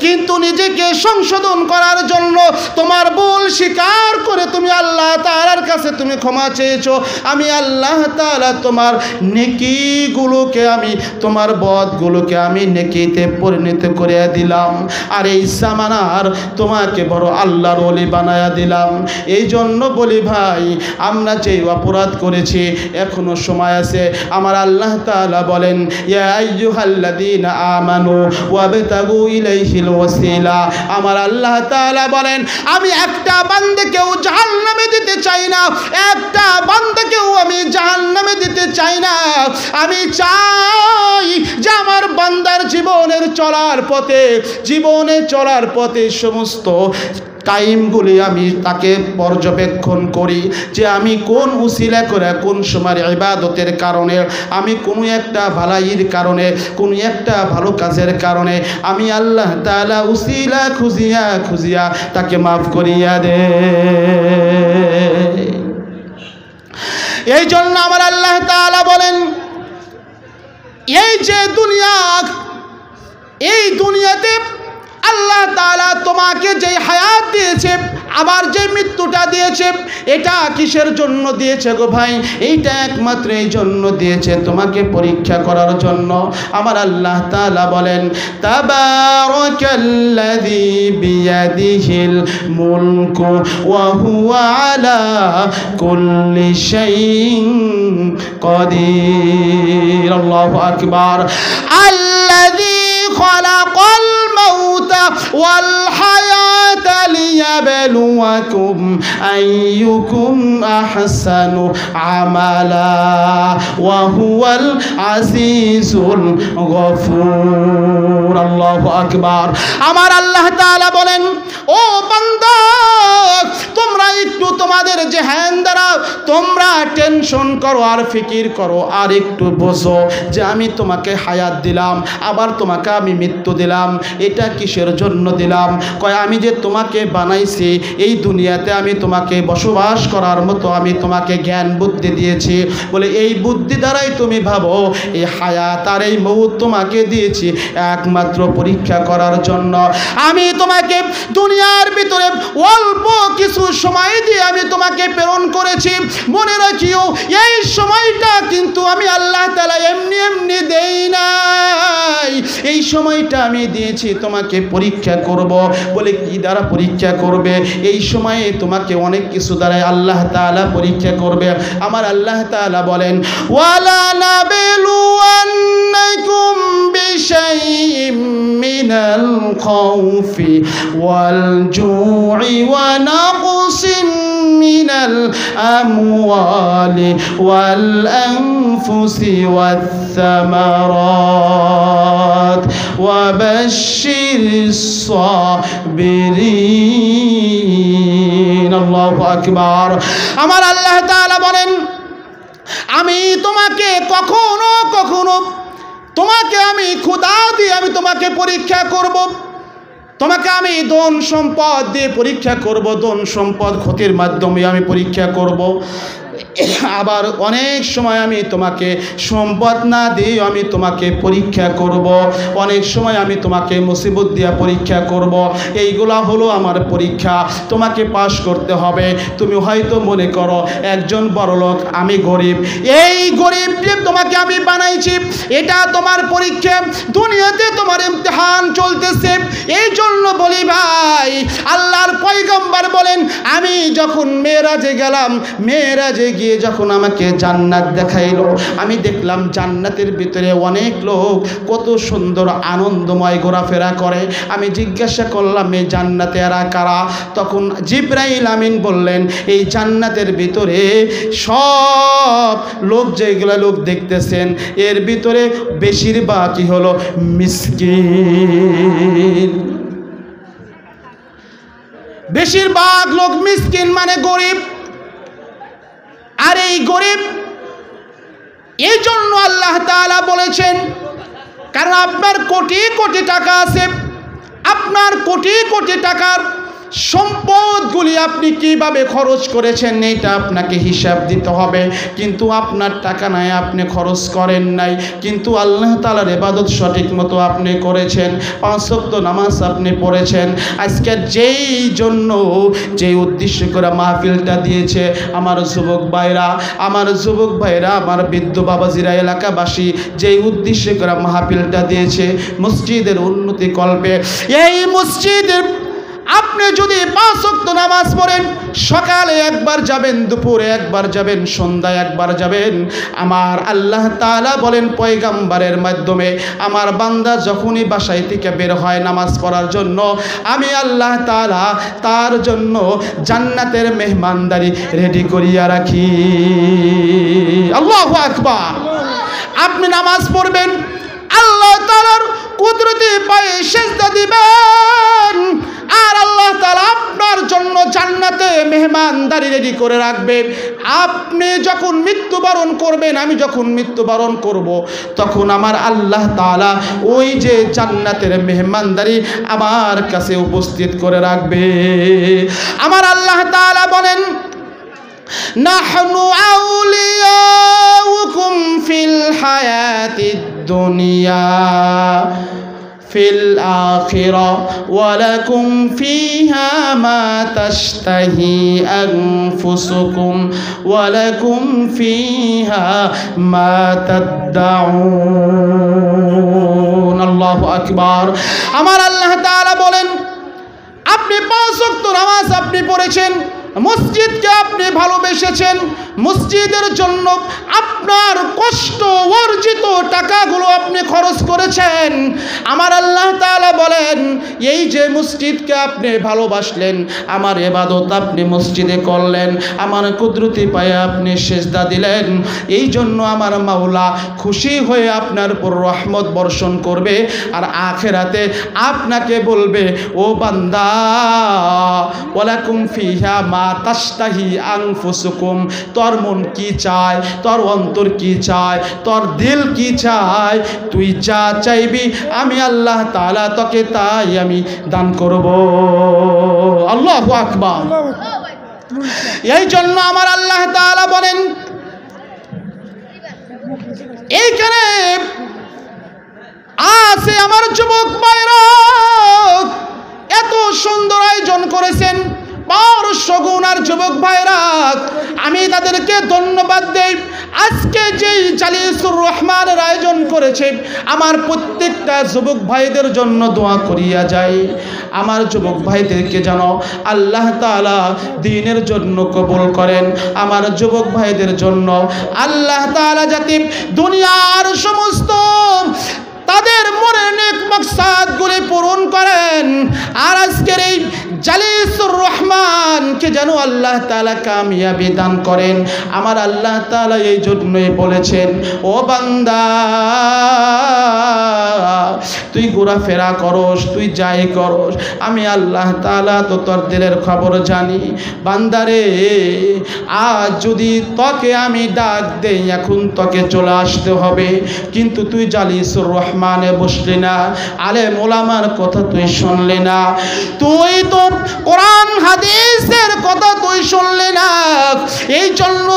কিন্তু নিজেকে সংশোধন করার জন্য তোমার ভুল স্বীকার করে তুমি আল্লাহ তাআলার কাছে তুমি ক্ষমা চেয়েছো, আমি আল্লাহ তাআলা তোমার নেকিগুলোকে, আমি তোমার বদগুলোকে আমি নেকিতে পরিণত করে দিলাম, আর এই জামানার তোমাকে বড় আল্লাহর ওলি বানায়া দিলাম। এই জন্য বলি ভাই, আমরা যে অপরাধ করেছি এখনো সময় আছে। আমার আল্লাহ তাআলা বলেন, ইয়া আইয়ুহাল্লাযীনা আমানু ওয়াবতাগু ইলাইহিল ওয়াসিলা। আমার আল্লাহ তাআলা বলেন, আমি একটা বান্দাকেও জাহান্নামে দিতে চাই না, একটা বান্দাকেও আমি জাহান্নামে দিতে চাই না। আমি চাই যে আমার বান্দার জীবনে চলার পথে সমস্ত টাইমগুলি আমি তাকে পর্যবেক্ষণ করি, যে আমি কোন উসিলা করে, কোন সময় ইবাদতের কারণে, আমি কোনো একটা ভালাইয়ের কারণে, কোনো একটা ভালো কাজের কারণে আমি আল্লাহ তাআলা উসিলা খুঁজিয়া তাকে মাফ করিয়া দে। এই জন্য আমার আল্লাহ তাআলা বলেন, এই যে দুনিয়া, এই দুনিয়াতে আল্লাহ তাআলা তোমাকে যেই হায়াত দিয়েছে আবার যে মৃত্যুটা দিয়েছে এটা কিসের জন্য দিয়েছে গো ভাই? এইটা একমাত্র এই জন্য দিয়েছে তোমাকে পরীক্ষা করার জন্য। আমার আল্লাহ তাআলা বলেন তাবারাকাল্লাযী বিয়াদিহিল মুলকু ওয়া হুয়া আলা কুল্লি শাইইন কাদির। আল্লাহু আকবার। আল্লাযী খালাকাল মাউতা ওয়াল হায়াতা লিয়াবলুয়াকুম আইয়ুকুম আহসানু আমালা ওয়া হুয়াল আজিজুল গফুর। আল্লাহু আকবার। আমার আল্লাহ তাআলা বলেন ও বান্দা তোমরা একটু তোমাদের জেহান দ্বারা তোমরা টেনশন করো আর ফিকির করো আর একটু বোঝো যে আমি তোমাকে হায়াত দিলাম আবার তোমাকে আমি মৃত্যু দিলাম, এটা কিসের জন্য দিলাম? কয় আমি যে তোমাকে বানাইছি এই দুনিয়াতে আমি তোমাকে বসবাস করার মতো আমি তোমাকে জ্ঞান বুদ্ধি দিয়েছি, বলে এই বুদ্ধি দ্বারাই তুমি ভাবো এই হায়াত আর এই মউত তোমাকে দিয়েছি একমাত্র পরীক্ষা করার জন্য। আমি তোমাকে দুনিয়ার ভিতরে অল্প কিছু সময় দিয়ে আমি তোমাকে প্রেরণ করেছি, মনে রাখিও এই সময়টা কিন্তু আমি আল্লাহ তাআলা এমনি এমনি দেই নাই, এই সময়টা আমি দিয়েছি তোমাকে পরীক্ষা করব। বলে কি দ্বারা পরীক্ষা করবে? এই সময়ে তোমাকে অনেক কিছু দ্বারা আল্লাহ তাআলা পরীক্ষা করবে। আমার আল্লাহ তাআলা বলেন ওয়ালা নাবিলুয়ান্নাকুম বিশাইইম মিনাল খাউফি ওয়াল জু'i ওয়া নাকসিন মিনাল আমওয়ালি ওয়াল আনফুসি ওয়াথ সামারাত ওয়া বাশশিরিস সাবিরিন। আল্লাহু আকবার। আমার আল্লাহ তাআলা বলেন আমি তোমাকে কখনো কখনো তোমাকে আমি খোদা দিয়ে আমি তোমাকে পরীক্ষা করব, তোমাকে আমি ধন সম্পদ দিয়ে পরীক্ষা করব, ধন সম্পদ ক্ষতির মাধ্যমে আমি পরীক্ষা করব। আবার অনেক সময় আমি তোমাকে সম্পদ না দিয়ে আমি তোমাকে পরীক্ষা করব, অনেক সময় আমি তোমাকে মুসিবত দিয়ে পরীক্ষা করব। এইগুলা হলো আমার পরীক্ষা, তোমাকে পাস করতে হবে। তুমি হয়তো মনে করো একজন বড়লোক আমি গরিব, এই গরিব তোমাকে আমি বানাইছি এটা তোমার পরীক্ষা, দুনিয়াতে তোমার ইমতিহান চলতেছে। এই জন্য বলি ভাই আল্লাহর পয়গম্বর বলেন আমি যখন মেরাজে গেলাম, মেরাজে গিয়ে যখন আমাকে জান্নাত দেখাইলো আমি দেখলাম জান্নাতের ভিতরে অনেক লোক কত সুন্দর আনন্দময় ঘোরাফেরা করে। আমি জিজ্ঞাসা করলাম এই জান্নাতে এরা কারা? তখন জিবরাইল আমিন বললেন এই জান্নাতের ভিতরে সব লোক যেগুলো লোক দেখতেছেন এর ভিতরে বেশিরভাগই হলো মিসকিন, বেশিরভাগ লোক মিসকিন মানে গরিব। আর এই গরিব এই জন্য আল্লাহ তাআলা বলেছেন কারণ আপনার কোটি কোটি টাকা আছে, আপনার কোটি কোটি টাকার সম্পদগুলি আপনি কিভাবে খরচ করেছেন এটা আপনাকে হিসাব দিতে হবে। কিন্তু আপনার টাকা নাই, আপনি খরচ করেন নাই, কিন্তু আল্লাহ তাআলার ইবাদত সঠিক মতো আপনি করেছেন, 5 ওয়াক্ত নামাজ আপনি পড়েছেন। আজকে যেই জন্য যেই উদ্দেশ্য করে মাহফিলটা দিয়েছে আমার যুবক ভাইরা, আমার যুবক ভাইরা, আমার বৃদ্ধ বাবাজিরা, এলাকাবাসী যেই উদ্দেশ্য করে মাহফিলটা দিয়েছে মসজিদের উন্নতি কল্পে, এই মসজিদের আপনি যদি 5 ওয়াক্ত নামাজ পড়েন, সকালে একবার যাবেন, দুপুরে একবার যাবেন, সন্ধ্যায় একবার যাবেন, আমার আল্লাহ তাআলা বলেন পয়গম্বরের মাধ্যমে আমার বান্দা যখনই বাসায় থেকে বের হয় নামাজ পড়ার জন্য আমি আল্লাহ তাআলা তার জন্য জান্নাতের মেহমানদারি রেডি করিয়া রাখি। আল্লাহু আকবার। আপনি নামাজ পড়বেন, আল্লাহ তাআলার কুদরতি পায়ে সিজদা দিবেন, আর আল্লাহ তাআলা আপনার জন্য জান্নাতে মেহমানদারি রেডি করে রাখবে। আপনি যখন মৃত্যুবরণ করবেন, আমি যখন মৃত্যুবরণ করব, তখন আমার আল্লাহ তাআলা ওই যে জান্নাতের মেহমানদারি আমার কাছে উপস্থিত করে রাখবে। আমার আল্লাহ তাআলা বলেন নাহনু আউলিয়াউকুম ফিল হায়াতিদ দুনিয়া ফিল আখিরা ওয়া লাকুম ফিহা মা তাশতাহি আনফুসুকুম ওয়া লাকুম ফিহা মা তাদউন। আল্লাহু আকবার। আমার আল্লাহ তাআলা বলেন, আপনি 5 ওয়াক্ত নামাজ আপনি পড়েছেন, মসজিদকে আপনি ভালোবেসেছেন, মসজিদের জন্য আপনার কষ্ট অর্জিত টাকাগুলো আপনি খরচ করেছেন। আমার আল্লাহ তাআলা বলেন, এই যে মসজিদকে আপনি ভালোবাসলেন, আমার ইবাদত আপনি মসজিদে করলেন, আমার কুদরতি পায়ে আপনি সিজদা দিলেন, এই জন্য আমার মাওলা খুশি হয়ে আপনার উপর রহমত বর্ষণ করবে। আর আখিরাতে আপনাকে বলবে, ও বান্দা, ওয়ালাকুম ফিহা মা তাশতাহি আনফুসুকুম, তোর মন কি চায়, তোর অন্তর কি চায়, তোর দিল কি চায়, তুই যা চাইবি আমি আল্লাহ তাআলা তোকে তাই আমি দান করব। আল্লাহু আকবার। এই জন্য আমার আল্লাহ তাআলা বলেন, এইখানে আছে আমার যুবক ভাইরা, এত সুন্দর আয়োজন করেছেন 500 গুণার যুবক ভাইরা, আমি তাদেরকে ধন্যবাদ দেই। আজকে যেই জালিসুর রহমানের আয়োজন করেছে, আমার প্রত্যেকটা যুবক ভাইদের জন্য দোয়া করিয়া যাই, আমার যুবক ভাইদেরকে যেন আল্লাহ তাআলা দ্বীনের জন্য কবুল করেন। আমার যুবক ভাইদের জন্য আল্লাহ তাআলা যাতে দুনিয়ার সমস্ত তাদের মনের নেক মাকসাদগুলি পূরণ করেন। আর আজকের এই জালিসুর রহমানকে যেন আল্লাহ তাআলা কামিয়াবি দান করেন। আমার আল্লাহ তাআলা এই জন্যই বলেছেন, ও বান্দা, তুই ঘোরাফেরা করস, তুই যাই করস, আমি আল্লাহ তাআলা তো তোর দিলের খবর জানি। বান্দারে, আজ যদি তোকে আমি ডাক দেই, এখন তোকে চলে আসতে হবে, কিন্তু তুই জালিসুর রহমানে বসলি না, আলেম ওলামার কথা তুই শুনলি না, তুই তো কোরআন হাদিসের কথা তুই শুনলি না। এই জন্য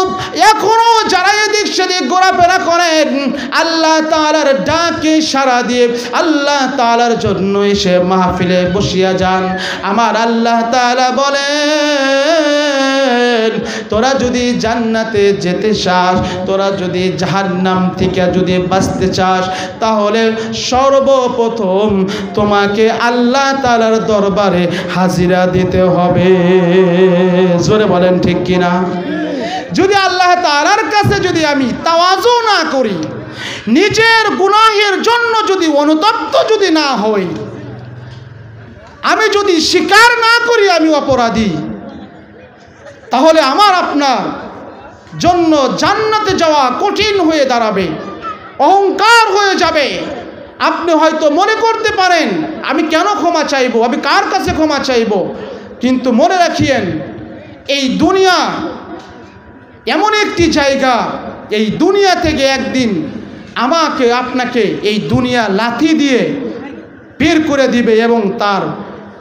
এখনো যারা এদিক সেদিক ঘোরাফেরা করেন, আল্লাহ তাআলার ডাকে সাড়া দিয়ে আল্লাহ তাআলার জন্য এসে মাহফিলে বসিয়া যান। আমার আল্লাহ তাআলা বলেন, তোরা যদি জান্নাতে যেতে চাস, তোরা যদি জাহান্নাম থেকে যদি বাঁচতে চাস, তাহলে সর্বপ্রথম তোমাকে আল্লাহ তাআলার দরবারে হাজিরা দিতে হবে। জোরে বলেন ঠিক কিনা? যদি আল্লাহ তাআলার কাছে যদি আমি তাওয়াজু না করি, নিজের গুনাহের জন্য যদি অনুতপ্ত যদি না হই, আমি যদি স্বীকার না করি আমি অপরাধী, তাহলে আমার আপনার জন্য জান্নাতে যাওয়া কঠিন হয়ে দাঁড়াবে, অহংকার হয়ে যাবে। আপনি হয়তো মনে করতে পারেন, আমি কেন ক্ষমা চাইব, আমি কার কাছে ক্ষমা চাইব? কিন্তু মনে রাখিয়েন, এই দুনিয়া এমন একটি জায়গা, এই দুনিয়া থেকে একদিন আমাকে আপনাকে এই দুনিয়া লাথি দিয়ে বের করে দিবে এবং তার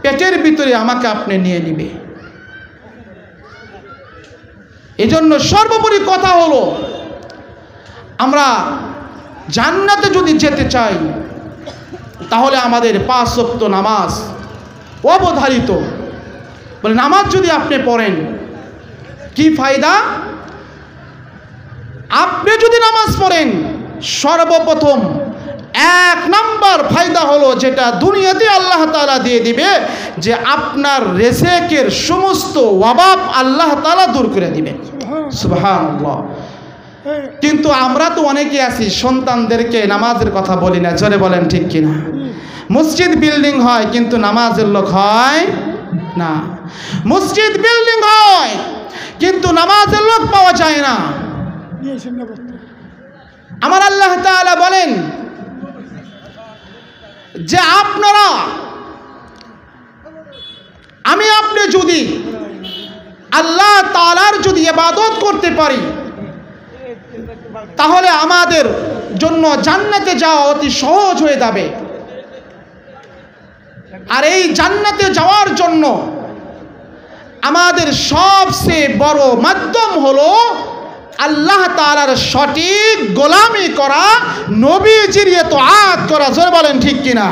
পেটের ভিতরে আমাকে আপনি নিয়ে নিবে। এজন্য সর্বোপরি কথা হলো, আমরা জান্নাতে যদি যেতে চাই, তাহলে আমাদের 5 ওয়াক্ত নামাজ অবধারিত। বলে নামাজ যদি আপনি পড়েন, কি ফায়দা? আপনি যদি নামাজ পড়েন, সর্বপ্রথম 1 নাম্বার ফায়দা হলো, যেটা দুনিয়াতে আল্লাহ তাআলা দিয়ে দিবে, যে আপনার রিজিকের সমস্ত অভাব আল্লাহ তাআলা দূর করে দিবে। সুবহানাল্লাহ। কিন্তু আমরা তো অনেকে আছি, সন্তানদেরকে নামাজের কথা বলি না। জোরে বলেন ঠিক কিনা? মসজিদ বিল্ডিং হয় কিন্তু নামাজের লোক হয় না। মসজিদ বিল্ডিং হয় কিন্তু নামাজের লোক পাওয়া যায় না। আমার আল্লাহ তাআলা বলেন যে আপনারা, আমি আপনি যদি আল্লাহ তাআলার যদি ইবাদত করতে পারি, তাহলে আমাদের জন্য জান্নাতে যাওয়া অতি সহজ হয়ে যাবে। আর এই জান্নাতে যাওয়ার জন্য আমাদের সবচেয়ে বড় মাধ্যম হলো আল্লাহ তাআলার সঠিক গোলামি করা, নবীজির ইতাআত করা। জোরে বলেন ঠিক কিনা?